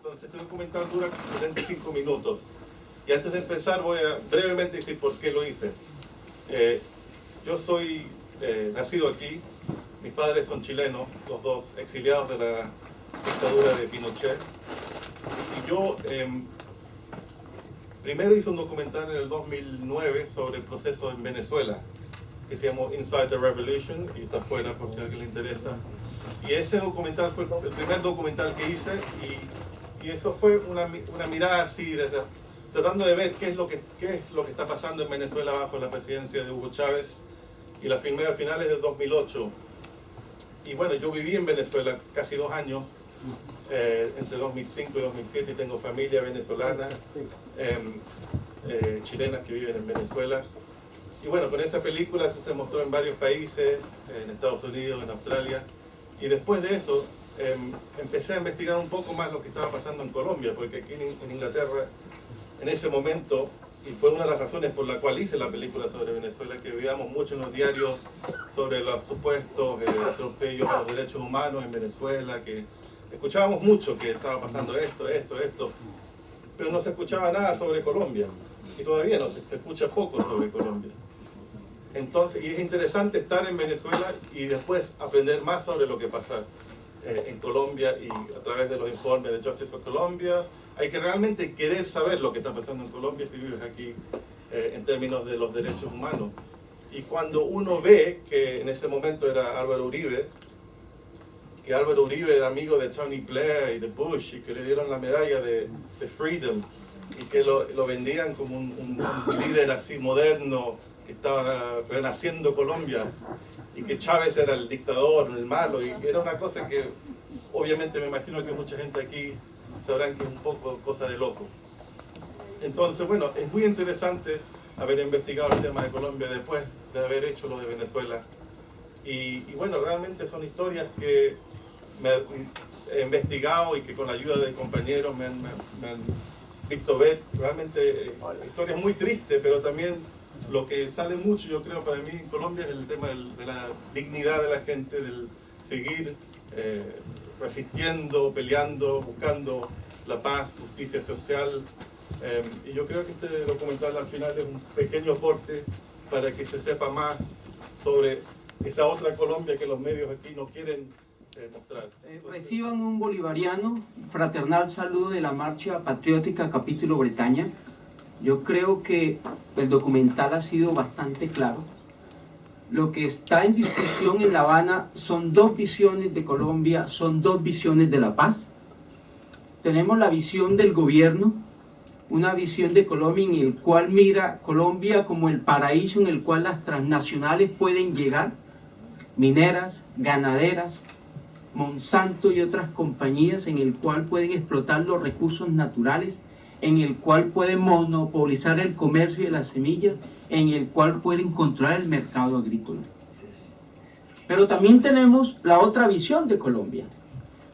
Entonces este documental dura 75 minutos. Y antes de empezar voy a brevemente decir por qué lo hice. Yo soy nacido aquí, mis padres son chilenos, los dos exiliados de la dictadura de Pinochet. Y yo primero hice un documental en el 2009 sobre el proceso en Venezuela, que se llamó Inside the Revolution, y está afuera por si a alguien le interesa. Y ese documental fue el primer documental que hice, y eso fue una mirada así, tratando de ver qué es lo que está pasando en Venezuela bajo la presidencia de Hugo Chávez, y la filmé a finales de 2008. Y bueno, yo viví en Venezuela casi 2 años, entre 2005 y 2007, y tengo familia venezolana, chilenas que viven en Venezuela. Y bueno, con esa película eso se mostró en varios países, en Estados Unidos, en Australia. Y después de eso empecé a investigar un poco más lo que estaba pasando en Colombia, porque aquí en Inglaterra, en ese momento, y fue una de las razones por la cual hice la película sobre Venezuela, que veíamos mucho en los diarios sobre los supuestos atropellos a los derechos humanos en Venezuela, que escuchábamos mucho que estaba pasando esto, pero no se escuchaba nada sobre Colombia, y todavía no se escucha poco sobre Colombia. Entonces, y es interesante estar en Venezuela y después aprender más sobre lo que pasa en Colombia, y a través de los informes de Justice for Colombia. Hay que realmente querer saber lo que está pasando en Colombia si vives aquí en términos de los derechos humanos. Y cuando uno ve que en ese momento era Álvaro Uribe, que Álvaro Uribe era amigo de Tony Blair y de Bush, y que le dieron la medalla de Freedom, y que lo vendían como un líder así moderno, que estaba renaciendo Colombia, y que Chávez era el dictador, el malo, y era una cosa que obviamente me imagino que mucha gente aquí sabrán que es un poco cosa de loco. Entonces, bueno, es muy interesante haber investigado el tema de Colombia después de haber hecho lo de Venezuela. Y bueno, realmente son historias que he investigado y que con la ayuda de compañeros me han visto ver. Realmente historias muy tristes, pero también lo que sale mucho, yo creo, para mí en Colombia es el tema de la dignidad de la gente, del seguir resistiendo, peleando, buscando la paz, justicia social. Y yo creo que este documental al final es un pequeño aporte para que se sepa más sobre esa otra Colombia que los medios aquí no quieren mostrar. Reciban un bolivariano fraternal saludo de la Marcha Patriótica Capítulo Bretaña. Yo creo que el documental ha sido bastante claro. Lo que está en discusión en La Habana son 2 visiones de Colombia, son 2 visiones de la paz. Tenemos la visión del gobierno, una visión de Colombia en el cual mira Colombia como el paraíso en el cual las transnacionales pueden llegar, mineras, ganaderas, Monsanto y otras compañías, en el cual pueden explotar los recursos naturales, en el cual pueden monopolizar el comercio de las semillas, en el cual pueden controlar el mercado agrícola. Pero también tenemos la otra visión de Colombia,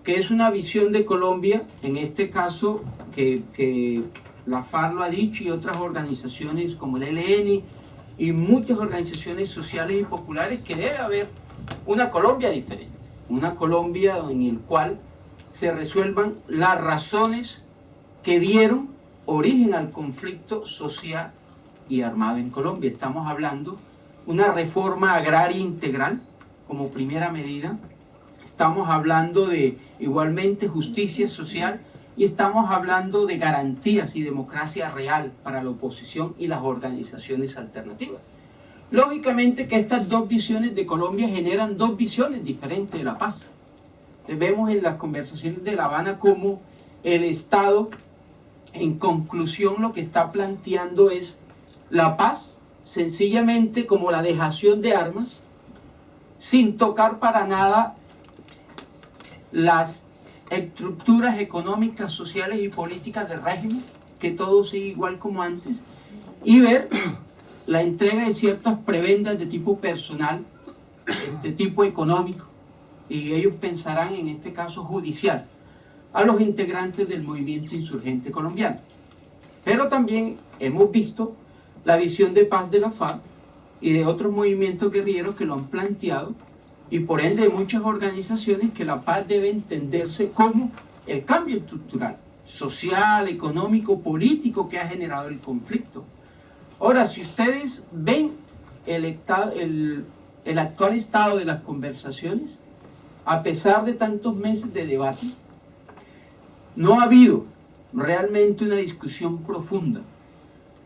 que es una visión de Colombia, en este caso, que la FARC lo ha dicho, y otras organizaciones como el ELN y muchas organizaciones sociales y populares, que debe haber una Colombia diferente, una Colombia en la cual se resuelvan las razones que dieron origen al conflicto social y armado en Colombia. Estamos hablando de una reforma agraria integral como primera medida, estamos hablando de igualmente justicia social, y estamos hablando de garantías y democracia real para la oposición y las organizaciones alternativas. Lógicamente que estas 2 visiones de Colombia generan 2 visiones diferentes de la paz. Vemos en las conversaciones de La Habana cómo el Estado, en conclusión, lo que está planteando es la paz sencillamente como la dejación de armas, sin tocar para nada las estructuras económicas, sociales y políticas del régimen, que todo sigue igual como antes, y ver la entrega de ciertas prebendas de tipo personal, de tipo económico, y ellos pensarán en este caso judicial, a los integrantes del movimiento insurgente colombiano. Pero también hemos visto la visión de paz de la FARC y de otros movimientos guerrilleros que lo han planteado, y por ende de muchas organizaciones, que la paz debe entenderse como el cambio estructural, social, económico, político que ha generado el conflicto. Ahora, si ustedes ven el actual estado de las conversaciones, a pesar de tantos meses de debate, no ha habido realmente una discusión profunda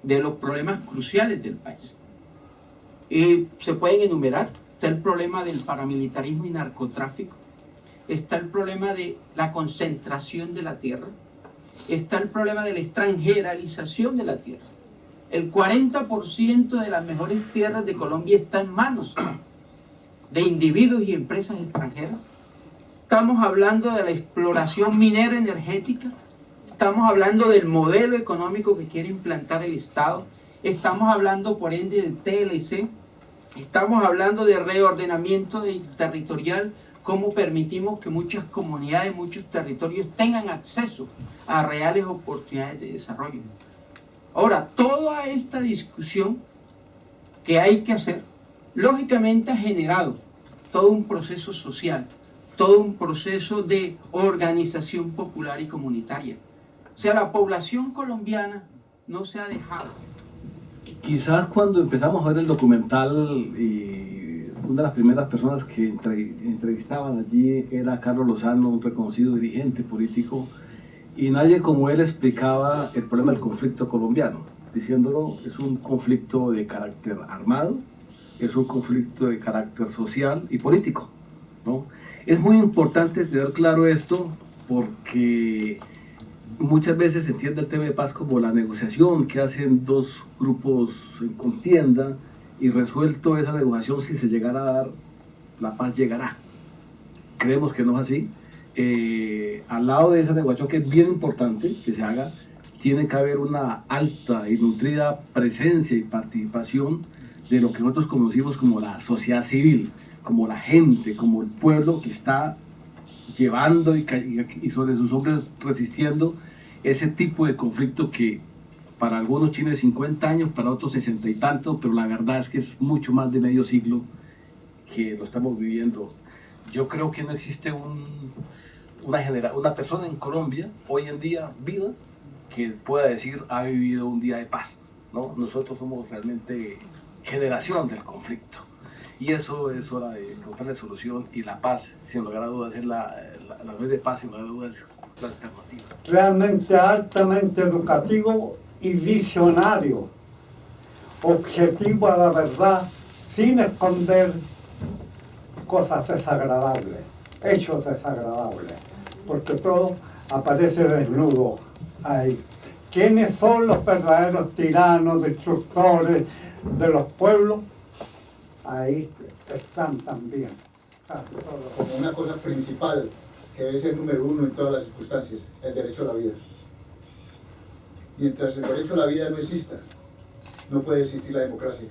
de los problemas cruciales del país. Y se pueden enumerar. Está el problema del paramilitarismo y narcotráfico, está el problema de la concentración de la tierra, está el problema de la extranjeralización de la tierra. El 40% de las mejores tierras de Colombia está en manos de individuos y empresas extranjeras. Estamos hablando de la exploración minera energética, estamos hablando del modelo económico que quiere implantar el Estado, estamos hablando por ende del TLC, estamos hablando de reordenamiento territorial, cómo permitimos que muchas comunidades, muchos territorios tengan acceso a reales oportunidades de desarrollo. Ahora, toda esta discusión que hay que hacer, lógicamente ha generado todo un proceso social, todo un proceso de organización popular y comunitaria. O sea, la población colombiana no se ha dejado. Quizás cuando empezamos a ver el documental, una de las primeras personas que entrevistaban allí era Carlos Lozano, un reconocido dirigente político, y nadie como él explicaba el problema del conflicto colombiano, diciéndolo, es un conflicto de carácter armado, es un conflicto de carácter social y político, ¿no? Es muy importante tener claro esto porque muchas veces se entiende el tema de paz como la negociación que hacen dos grupos en contienda y resuelto esa negociación, si se llegara a dar, la paz llegará. Creemos que no es así. Al lado de esa negociación, que es bien importante que se haga, tiene que haber una alta y nutrida presencia y participación de lo que nosotros conocimos como la sociedad civil, como la gente, como el pueblo que está llevando y sobre sus hombres resistiendo ese tipo de conflicto que para algunos tiene 50 años, para otros 60 y tantos, pero la verdad es que es mucho más de medio siglo que lo estamos viviendo. Yo creo que no existe una persona en Colombia hoy en día viva que pueda decir ha vivido un día de paz, ¿no? Nosotros somos realmente generación del conflicto. Y eso es hora de encontrar la solución, y la paz, sin lugar a dudas, es la red de paz, sin lugar a dudas, es la alternativa. Realmente altamente educativo y visionario, objetivo a la verdad, sin esconder cosas desagradables, hechos desagradables, porque todo aparece desnudo ahí. ¿Quiénes son los verdaderos tiranos, destructores de los pueblos? Ahí están también. Como una cosa principal que debe ser número uno en todas las circunstancias, el derecho a la vida. Mientras el derecho a la vida no exista, no puede existir la democracia.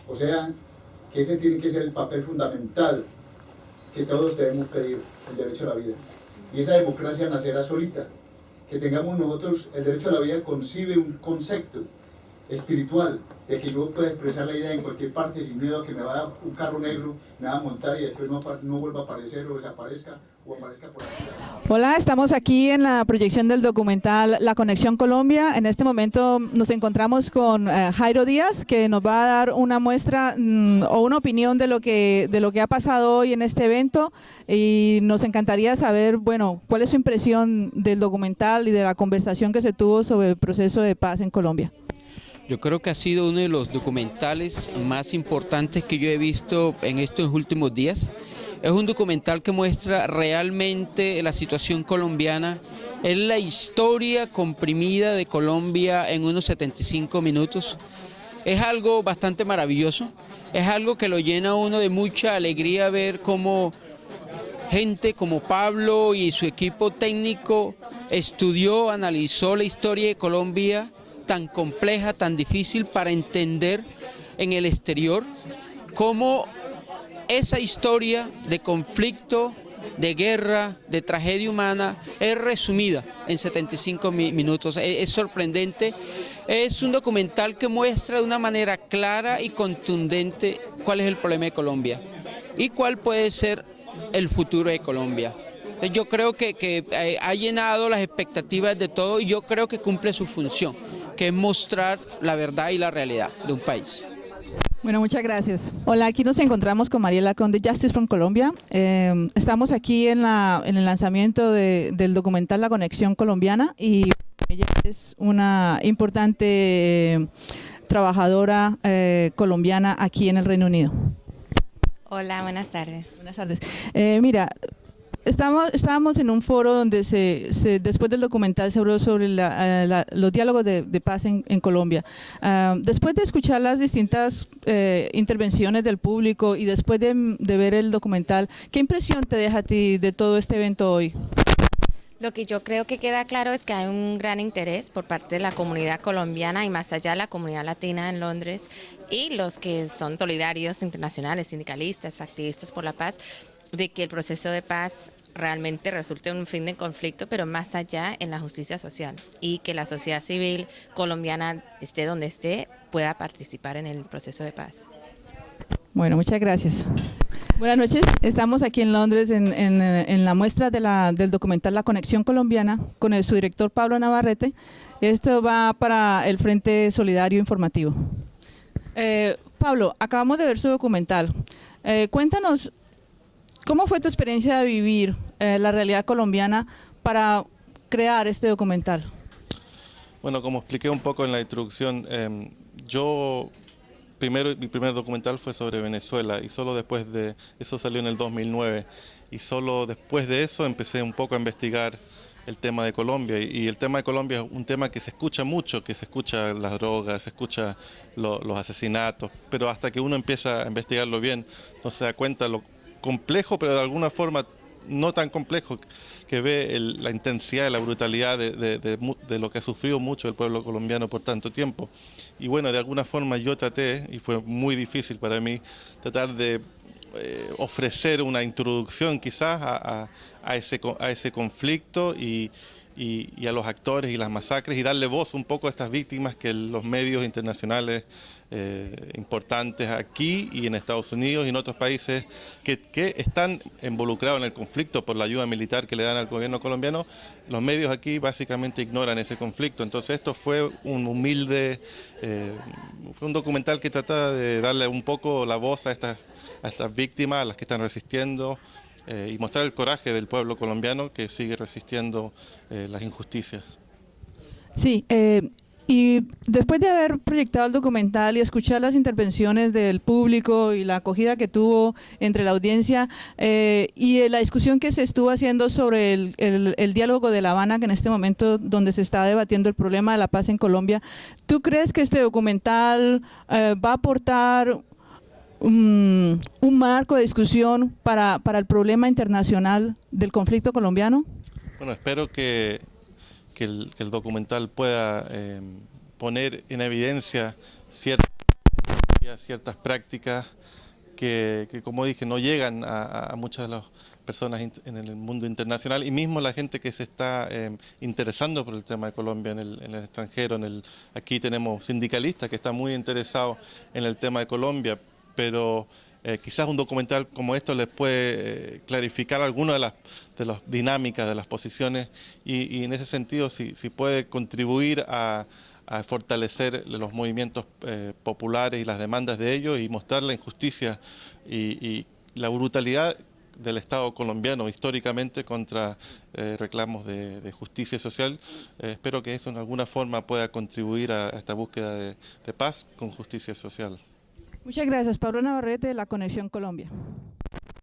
O sea, que ese tiene que ser el papel fundamental que todos debemos pedir, el derecho a la vida. Y esa democracia nacerá solita. Que tengamos nosotros, el derecho a la vida concibe un concepto espiritual, de que yo pueda expresar la idea en cualquier parte sin miedo a que me vaya un carro negro, me va a montar y después no vuelva a aparecer o desaparezca o aparezca por aquí. Hola, estamos aquí en la proyección del documental La Conexión Colombia. En este momento nos encontramos con Jairo Díaz, que nos va a dar una muestra o una opinión de lo que ha pasado hoy en este evento, y nos encantaría saber, bueno, cuál es su impresión del documental y de la conversación que se tuvo sobre el proceso de paz en Colombia. Yo creo que ha sido uno de los documentales más importantes que yo he visto en estos últimos días. Es un documental que muestra realmente la situación colombiana, es la historia comprimida de Colombia en unos 75 minutos. Es algo bastante maravilloso, es algo que lo llena a uno de mucha alegría ver cómo gente como Pablo y su equipo técnico estudió, analizó la historia de Colombia, tan compleja, tan difícil para entender en el exterior, cómo esa historia de conflicto, de guerra, de tragedia humana es resumida en 75 minutos. Es sorprendente, es un documental que muestra de una manera clara y contundente cuál es el problema de Colombia y cuál puede ser el futuro de Colombia. Yo creo que ha llenado las expectativas de todo y yo creo que cumple su función, que es mostrar la verdad y la realidad de un país. Bueno, muchas gracias. Hola, aquí nos encontramos con Mariela Conde, Justice from Colombia. Estamos aquí en el lanzamiento del documental La Conexión Colombiana y ella es una importante trabajadora colombiana aquí en el Reino Unido. Hola, buenas tardes. Buenas tardes. Mira, estábamos en un foro donde después del documental se habló sobre los diálogos de paz en Colombia. Después de escuchar las distintas intervenciones del público y después de ver el documental, ¿qué impresión te deja a ti de todo este evento hoy? Lo que yo creo que queda claro es que hay un gran interés por parte de la comunidad colombiana y más allá la comunidad latina en Londres y los que son solidarios internacionales, sindicalistas, activistas por la paz, de que el proceso de paz realmente resulte en un fin de conflicto, pero más allá en la justicia social y que la sociedad civil colombiana, esté donde esté, pueda participar en el proceso de paz. Bueno, muchas gracias. Buenas noches, estamos aquí en Londres en la muestra del documental La Conexión Colombiana con su director Pablo Navarrete. Esto va para el Frente Solidario Informativo. Pablo, acabamos de ver su documental. Cuéntanos, ¿cómo fue tu experiencia de vivir la realidad colombiana para crear este documental? Bueno, como expliqué un poco en la introducción, mi primer documental fue sobre Venezuela y solo después de eso salió en el 2009 y solo después de eso empecé un poco a investigar el tema de Colombia y el tema de Colombia es un tema que se escucha mucho, que se escucha las drogas, se escucha los asesinatos, pero hasta que uno empieza a investigarlo bien no se da cuenta lo complejo, pero de alguna forma no tan complejo, que ve la intensidad y la brutalidad de lo que ha sufrido mucho el pueblo colombiano por tanto tiempo. Y bueno, de alguna forma yo traté, y fue muy difícil para mí, tratar de ofrecer una introducción quizás a ese conflicto y a los actores y las masacres y darle voz un poco a estas víctimas que los medios internacionales importantes aquí y en Estados Unidos y en otros países que están involucrados en el conflicto por la ayuda militar que le dan al gobierno colombiano, los medios aquí básicamente ignoran ese conflicto. Entonces esto fue fue un documental que trataba de darle un poco la voz a estas víctimas, a las que están resistiendo, y mostrar el coraje del pueblo colombiano que sigue resistiendo las injusticias. Sí, y después de haber proyectado el documental y escuchar las intervenciones del público y la acogida que tuvo entre la audiencia y la discusión que se estuvo haciendo sobre el diálogo de La Habana, que en este momento donde se está debatiendo el problema de la paz en Colombia, ¿tú crees que este documental va a aportar un marco de discusión para el problema internacional del conflicto colombiano? Bueno, espero que el documental pueda poner en evidencia ciertas prácticas que, como dije, no llegan a muchas de las personas en el mundo internacional y mismo la gente que se está interesando por el tema de Colombia en el extranjero. Aquí tenemos sindicalistas que están muy interesados en el tema de Colombia, pero quizás un documental como esto les puede clarificar algunas de las dinámicas, de las posiciones y en ese sentido si puede contribuir a fortalecer los movimientos populares y las demandas de ellos y mostrar la injusticia y la brutalidad del Estado colombiano históricamente contra reclamos de justicia social. Espero que eso en alguna forma pueda contribuir a esta búsqueda de paz con justicia social. Muchas gracias, Pablo Navarrete de La Conexión Colombia.